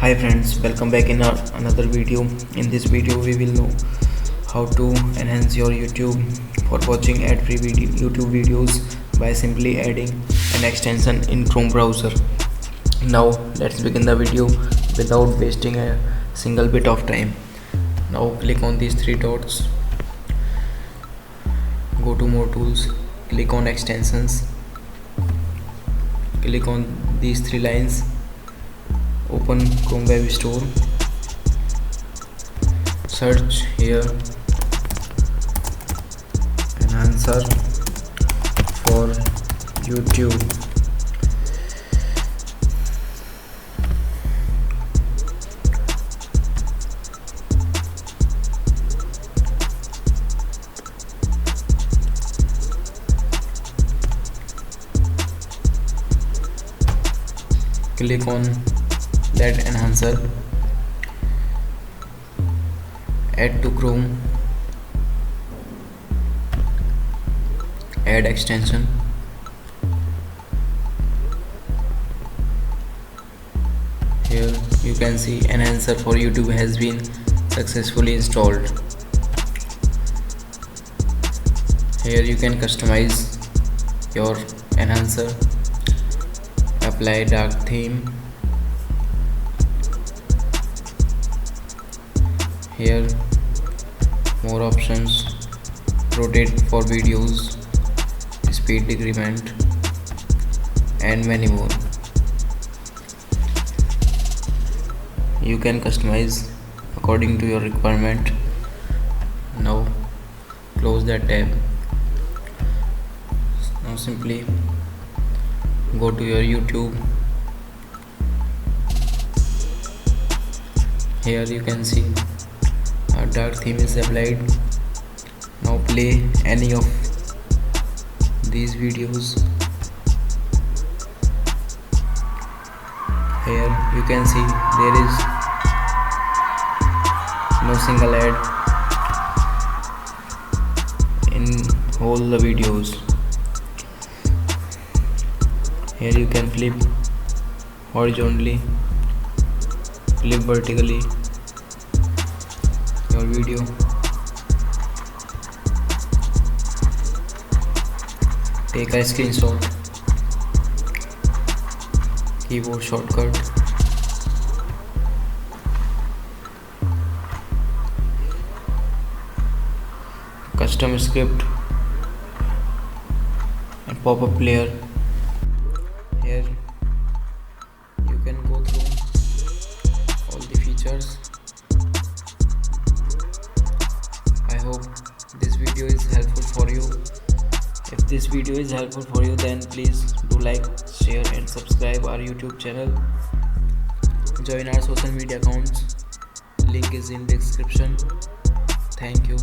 Hi friends, welcome back in another video. In this video we will know how to enhance your YouTube for watching ad-free YouTube videos by simply adding an extension in Chrome browser. Now let's begin the video without wasting a single bit of time. Now click on these three dots, go to more tools, click on extensions, click on these three lines, open Chrome Web Store, search here enhancer for YouTube. Click on that enhancer, add to Chrome, add extension, here you can see enhancer for YouTube has been successfully installed. Here you can customize your enhancer, apply dark theme. Here more options, rotate for videos, speed decrement and many more. You can customize according to your requirement. Now close that tab. Now simply go to your YouTube. Here you can see a dark theme is applied. Now play any of these videos. Here you can see there is no single ad in all the videos. Here you can flip horizontally, flip vertically your video. Take a screenshot, keyboard shortcut, custom script and pop-up player. Here you can go through all the features. I hope this video is helpful for you. If this video is helpful for you, then please do like, share and subscribe our YouTube channel. Join our social media accounts. Link is in description. Thank you.